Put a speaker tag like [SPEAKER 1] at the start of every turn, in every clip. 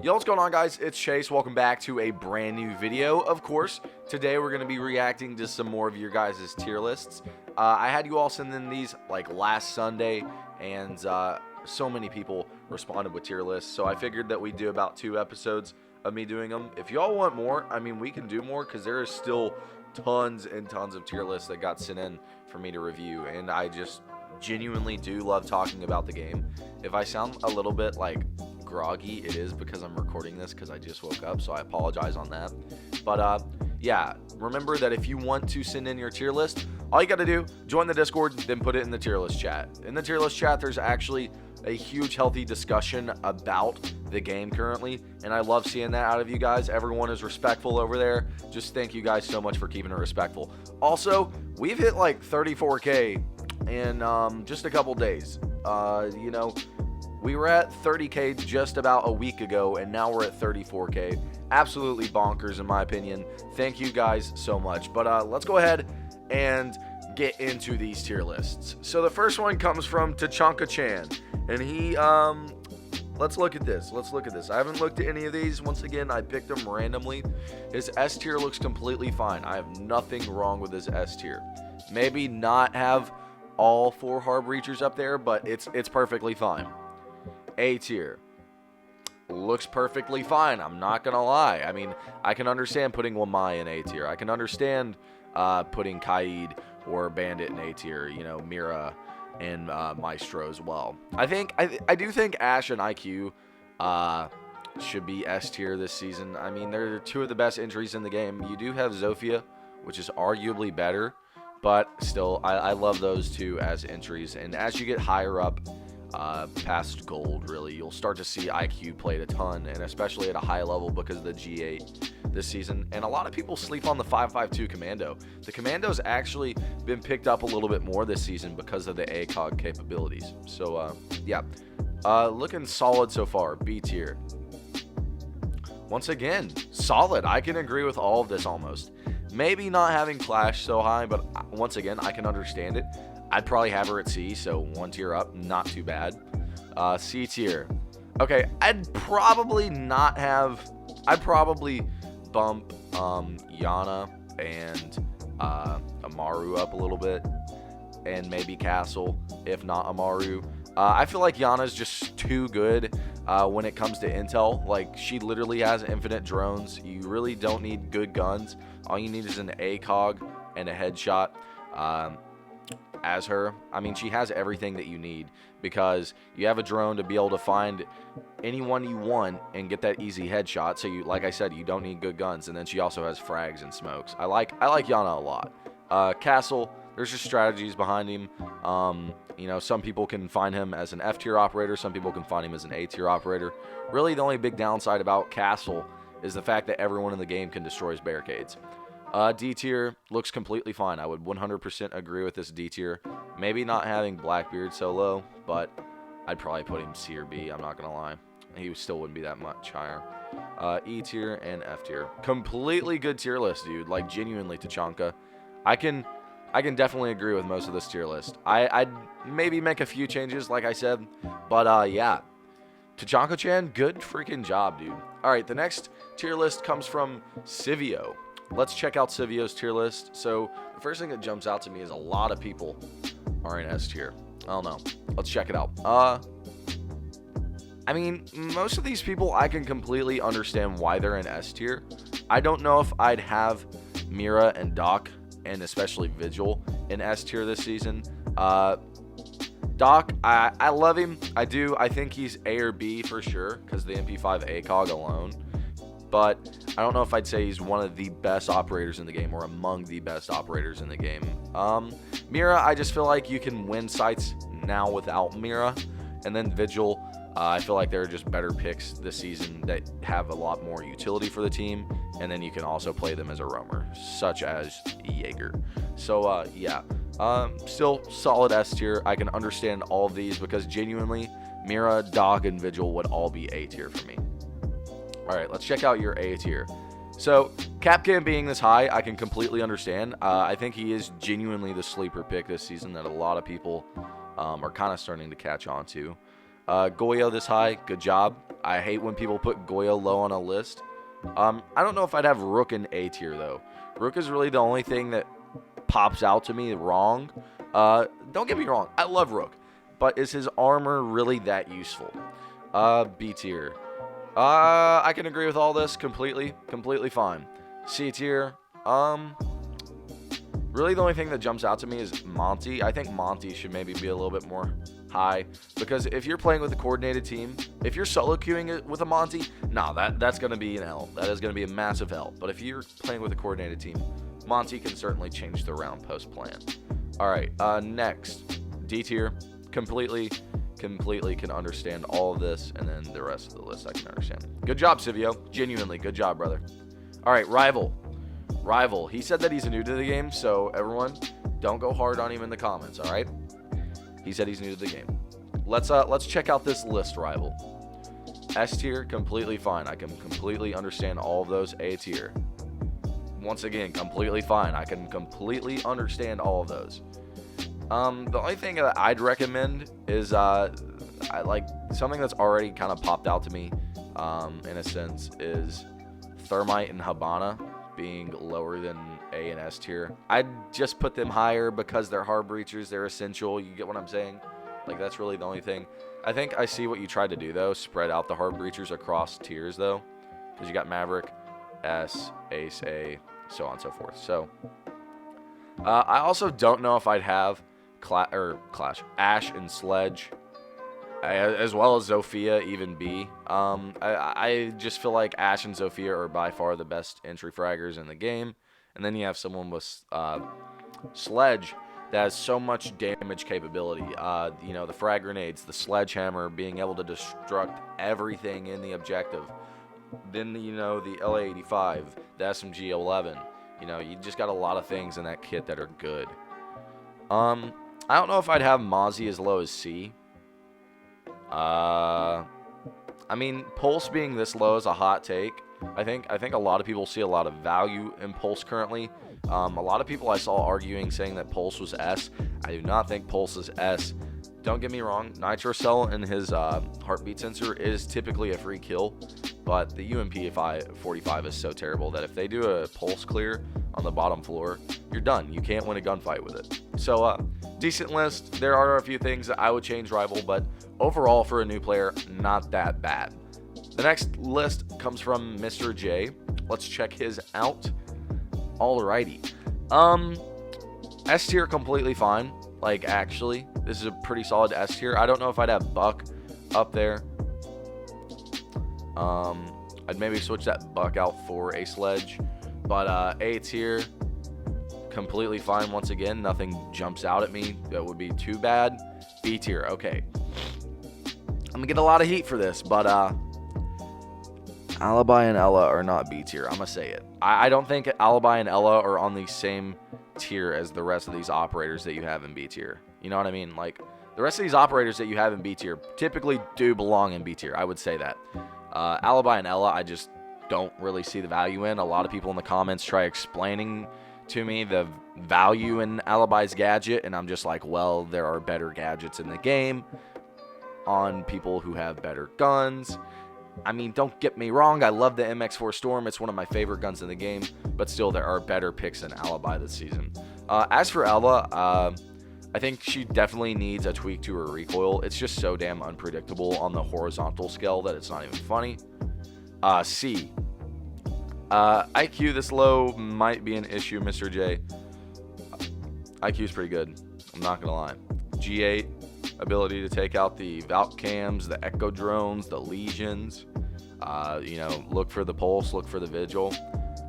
[SPEAKER 1] Yo, what's going on, guys? It's Chase. Welcome back to a brand new video. Of course, today we're going to be reacting to some more of your guys' tier lists. I had you all send in these like last Sunday, and so many people responded with tier lists, so I figured that we'd do about 2 episodes of me doing them. If y'all want more, I mean, we can do more, because there is still tons and tons of tier lists that got sent in for me to review, and I just genuinely do love talking about the game. If I sound a little bit like groggy, it is because I'm recording this because I just woke up, so I apologize on that. But yeah, remember that if you want to send in your tier list, all you got to do, join the Discord, then put it in the tier list chat. In the tier list chat, there's actually a huge healthy discussion about the game currently, and I love seeing that out of you guys. Everyone is respectful over there. Just thank you guys so much for keeping it respectful. Also, we've hit like 34k in just a couple days. You know, we were at 30k just about a week ago, and now we're at 34k. Absolutely bonkers, in my opinion. Thank you guys so much. But let's go ahead and get into these tier lists. So the first one comes from Tachanka-chan, and he, let's look at this. I haven't looked at any of these. Once again, I picked them randomly. His S tier looks completely fine. I have nothing wrong with his S tier. Maybe not have all 4 hard breachers up there, but it's perfectly fine. A tier looks perfectly fine. I'm not gonna lie. I mean, I can understand putting Lamai in A tier. I can understand putting Kaid or Bandit in A tier. You know, Mira and Maestro as well. I do think Ashe and IQ should be S tier this season. I mean, they're 2 of the best entries in the game. You do have Zofia, which is arguably better, but still, I love those 2 as entries. And as you get higher up, past gold, really, you'll start to see IQ played a ton, and especially at a high level because of the G8 this season. And a lot of people sleep on the 5.52 Commando. The Commando's actually been picked up a little bit more this season because of the ACOG capabilities. So yeah, looking solid so far. B tier, once again, solid. I can agree with all of this almost. Maybe not having Clash so high, but once again, I can understand it. I'd probably have her at C, so 1 tier up, not too bad. C tier. Okay, I'd probably bump Yana and Amaru up a little bit, and maybe Castle, if not Amaru. I feel like Yana's just too good when it comes to intel. Like, she literally has infinite drones. You really don't need good guns. All you need is an ACOG and a headshot. As her, I mean, she has everything that you need, because you have a drone to be able to find anyone you want and get that easy headshot. So you, like I said, you don't need good guns, and then she also has frags and smokes. I like Yana a lot. Castle, there's just strategies behind him. You know, some people can find him as an F tier operator, some people can find him as an A tier operator. Really, the only big downside about Castle is the fact that everyone in the game can destroy his barricades. D tier looks completely fine. I would 100% agree with this D tier. Maybe not having Blackbeard so low, but I'd probably put him C or B. I'm not gonna lie. He still wouldn't be that much higher. E tier and F tier. Completely good tier list, dude. Like, genuinely, Tachanka. I can definitely agree with most of this tier list. I'd maybe make a few changes, like I said, but yeah. Tachanka-chan, good freaking job, dude. All right, the next tier list comes from Civio. Let's check out Civio's tier list. So the first thing that jumps out to me is a lot of people are in S tier. I don't know. Let's check it out. I mean, most of these people, I can completely understand why they're in S tier. I don't know if I'd have Mira and Doc, and especially Vigil, in S tier this season. Doc, I love him. I do. I think he's A or B for sure, because the MP5 ACOG alone. But I don't know if I'd say he's one of the best operators in the game, or among the best operators in the game. Mira, I just feel like you can win sites now without Mira. And then Vigil, I feel like there are just better picks this season that have a lot more utility for the team. And then you can also play them as a roamer, such as Jaeger. So, yeah. Still solid S tier. I can understand all of these, because genuinely, Mira, Dog, and Vigil would all be A tier for me. All right, let's check out your A tier. So, Capcan being this high, I can completely understand. I think he is genuinely the sleeper pick this season that a lot of people are kind of starting to catch on to. Goyo this high, good job. I hate when people put Goyo low on a list. I don't know if I'd have Rook in A tier, though. Rook is really the only thing that pops out to me wrong. Don't get me wrong, I love Rook, but is his armor really that useful? B tier. I can agree with all this completely fine. C tier. Really the only thing that jumps out to me is Monty. I think Monty should maybe be a little bit more high, because if you're playing with a coordinated team, if you're solo queuing it with a Monty, nah, that's going to be an L. That is going to be a massive L. But if you're playing with a coordinated team, Monty can certainly change the round post plan. All right, next, D tier. Completely can understand all of this, and then the rest of the list I can understand. Good job, Sivio. Genuinely, good job, brother. All right, Rival. He said that he's new to the game, so everyone, don't go hard on him in the comments, all right? He said he's new to the game. Let's check out this list, Rival. S tier, completely fine. I can completely understand all of those. A tier. Once again, completely fine. I can completely understand all of those. The only thing that I'd recommend is I like something that's already kind of popped out to me, in a sense, is Thermite and Habana being lower than A and S tier. I'd just put them higher because they're hard breachers. They're essential. You get what I'm saying? Like, that's really the only thing. I think I see what you tried to do, though. Spread out the hard breachers across tiers, though. Because you got Maverick, S, Ace, A, so on and so forth. So, I also don't know if I'd have Clash, Ash and Sledge, as well as Zofia, even B. I just feel like Ash and Zofia are by far the best entry fraggers in the game. And then you have someone with Sledge that has so much damage capability. You know, the frag grenades, the sledgehammer, being able to destruct everything in the objective. Then, you know, the LA85, the SMG11. You know, you just got a lot of things in that kit that are good. I don't know if I'd have Mozzie as low as C. I mean, Pulse being this low is a hot take. I think a lot of people see a lot of value in Pulse currently. A lot of people I saw arguing saying that Pulse was S. I do not think Pulse is S. Don't get me wrong, Nitrocell and his heartbeat sensor is typically a free kill, but the UMP 45 is so terrible that if they do a Pulse clear on the bottom floor, you're done. You can't win a gunfight with it. So, decent list. There are a few things that I would change, Rival, but overall for a new player, not that bad. The next list comes from Mr. J. Let's check his out. Alrighty. S tier completely fine. Like, actually, this is a pretty solid S tier. I don't know if I'd have Buck up there. I'd maybe switch that Buck out for a Sledge. But A tier, completely fine. Once again, nothing jumps out at me that would be too bad. B tier, okay. I'm gonna get a lot of heat for this, but Alibi and Ella are not B tier. I'm gonna say it. I don't think Alibi and Ella are on the same tier as the rest of these operators that you have in B tier. You know what I mean? Like, the rest of these operators that you have in B tier typically do belong in B tier. I would say that. Alibi and Ella, I just don't really see the value in. A lot of people in the comments try explaining to me the value in Alibi's gadget, and I'm just like, well, there are better gadgets in the game on people who have better guns. I mean, don't get me wrong, I love the MX4 Storm. It's one of my favorite guns in the game, but still, there are better picks than Alibi this season. As for Ella, I think she definitely needs a tweak to her recoil. It's just so damn unpredictable on the horizontal scale that it's not even funny. C. IQ this low might be an issue, Mr. J. IQ is pretty good. I'm not going to lie. G8, ability to take out the Valk cams, the Echo drones, the Legions. You know, look for the Pulse, look for the Vigil.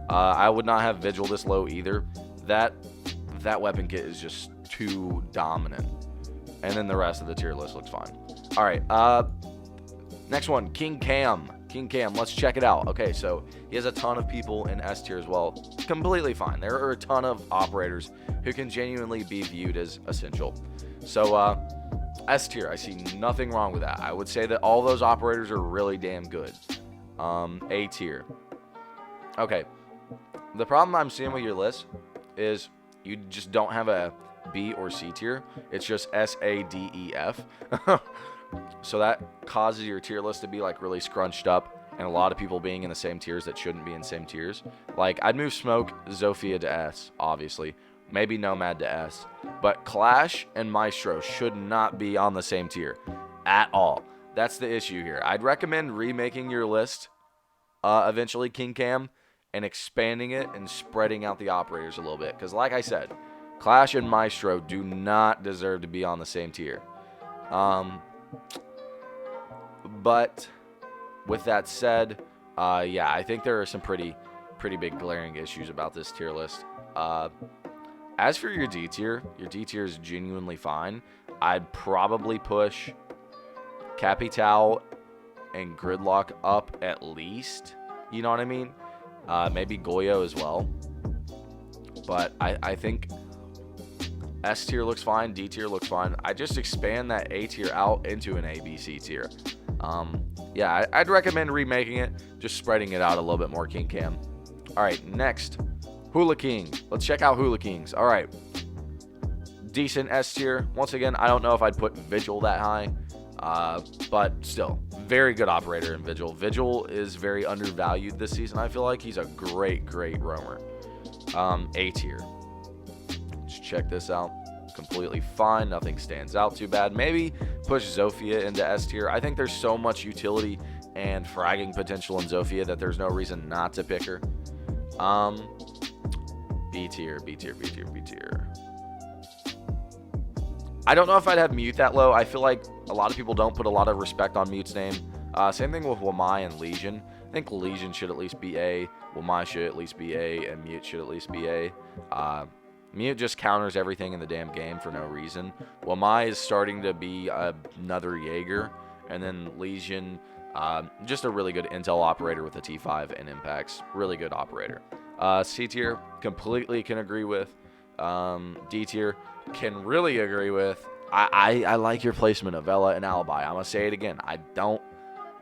[SPEAKER 1] I would not have Vigil this low either. That weapon kit is just too dominant. And then the rest of the tier list looks fine. All right, next one, King Cam. King Cam, let's check it out. Okay, so he has a ton of people in S tier as well. Completely fine. There are a ton of operators who can genuinely be viewed as essential. So, S tier, I see nothing wrong with that. I would say that all those operators are really damn good. A tier. Okay. The problem I'm seeing with your list is you just don't have a B or C tier. It's just S, A, D, E, F. So that causes your tier list to be like really scrunched up, and a lot of people being in the same tiers that shouldn't be in the same tiers. Like, I'd move Smoke, Zofia to S, obviously. Maybe Nomad to S. But Clash and Maestro should not be on the same tier at all. That's the issue here. I'd recommend remaking your list, eventually, King Cam, and expanding it and spreading out the operators a little bit. Because like I said, Clash and Maestro do not deserve to be on the same tier. But with that said, yeah, I think there are some pretty big glaring issues about this tier list. As for your D tier is genuinely fine. I'd probably push Capital and Gridlock up at least. You know what I mean? Maybe Goyo as well. But I think S tier looks fine. D tier looks fine. I just expand that A tier out into an ABC tier. Yeah, I'd recommend remaking it, just spreading it out a little bit more, King Cam. All right, next, Hula King. Let's check out Hula Kings. All right, decent S tier. Once again, I don't know if I'd put Vigil that high, but still, very good operator in Vigil. Vigil is very undervalued this season. I feel like he's a great roamer. A tier. Let's check this out. Completely fine. Nothing stands out too bad. Maybe push Zofia into S tier. I think there's so much utility and fragging potential in Zofia that there's no reason not to pick her. B tier. I don't know if I'd have Mute that low. I feel like a lot of people don't put a lot of respect on Mute's name. Same thing with Wamai and Legion. I think Legion should at least be A. Wamai should at least be A. And Mute should at least be A. Mute just counters everything in the damn game for no reason. Wamai is starting to be another Jaeger. And then Legion, just a really good intel operator with a T5 and impacts. Really good operator. C tier, completely can agree with. D tier, can really agree with. I like your placement of Ella and Alibi. I'm going to say it again. I don't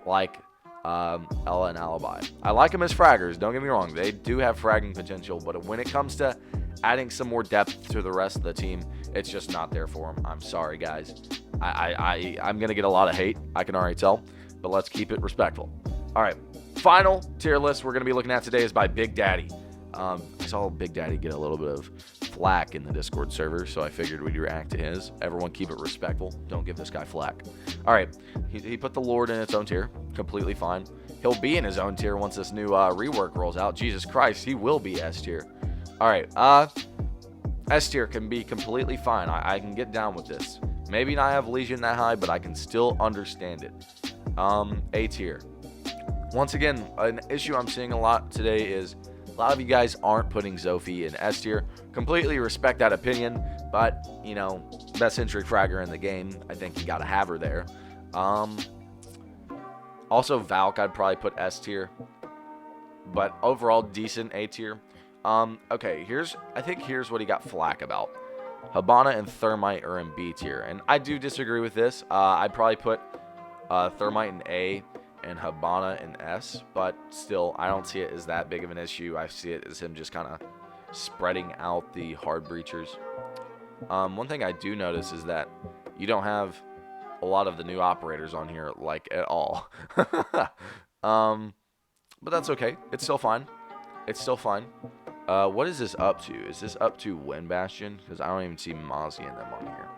[SPEAKER 1] like Ella and Alibi. I like them as fraggers. Don't get me wrong. They do have fragging potential. But when it comes to adding some more depth to the rest of the team, it's just not there for them. I'm sorry, guys. I'm going to get a lot of hate. I can already tell. But let's keep it respectful. All right. Final tier list we're going to be looking at today is by Big Daddy. I saw Big Daddy get a little bit of flack in the Discord server, so I figured we'd react to his. Everyone keep it respectful. Don't give this guy flack. All right. He put the Lord in its own tier. Completely fine. He'll be in his own tier once this new rework rolls out. Jesus Christ, he will be S tier. All right. S tier can be completely fine. I can get down with this. Maybe not have Legion that high, but I can still understand it. A tier. Once again, an issue I'm seeing a lot today is a lot of you guys aren't putting Zophie in S tier. Completely respect that opinion, but, you know, best centric fragger in the game. I think you got to have her there. Also, Valk, I'd probably put S tier. But overall, decent A tier. Okay, I think here's what he got flack about. Habana and Thermite are in B tier. And I do disagree with this. I'd probably put Thermite in A and Habana in S, but still, I don't see it as that big of an issue. I see it as him just kind of spreading out the hard breachers. One thing I do notice is that you don't have a lot of the new operators on here, like, at all. But that's okay. It's still fine. It's still fine. What is this up to? Is this up to Wind Bastion? Because I don't even see Mozzie in them on here.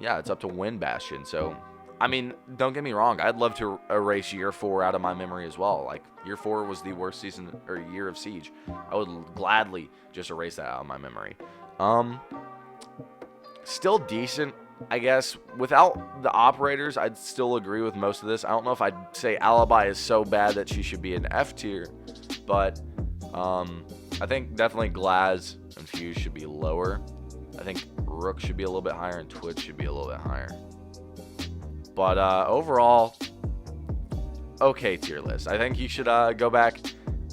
[SPEAKER 1] Yeah, it's up to Wind Bastion, so I mean, don't get me wrong. I'd love to erase year 4 out of my memory as well. Like, year 4 was the worst season or year of Siege. I would gladly just erase that out of my memory. Still decent, I guess. Without the operators, I'd still agree with most of this. I don't know if I'd say Alibi is so bad that she should be in F tier, but I think definitely Glaz and Fuse should be lower. I think Rook should be a little bit higher and Twitch should be a little bit higher. But overall, okay tier list. I think you should go back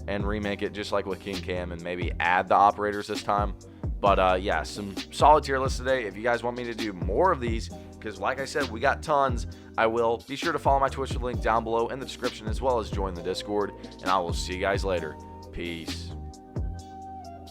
[SPEAKER 1] and remake it just like with King Cam and maybe add the operators this time. But yeah, some solid tier lists today. If you guys want me to do more of these, because like I said, we got tons, I will. Be sure to follow my Twitch link down below in the description as well as join the Discord. And I will see you guys later. Peace.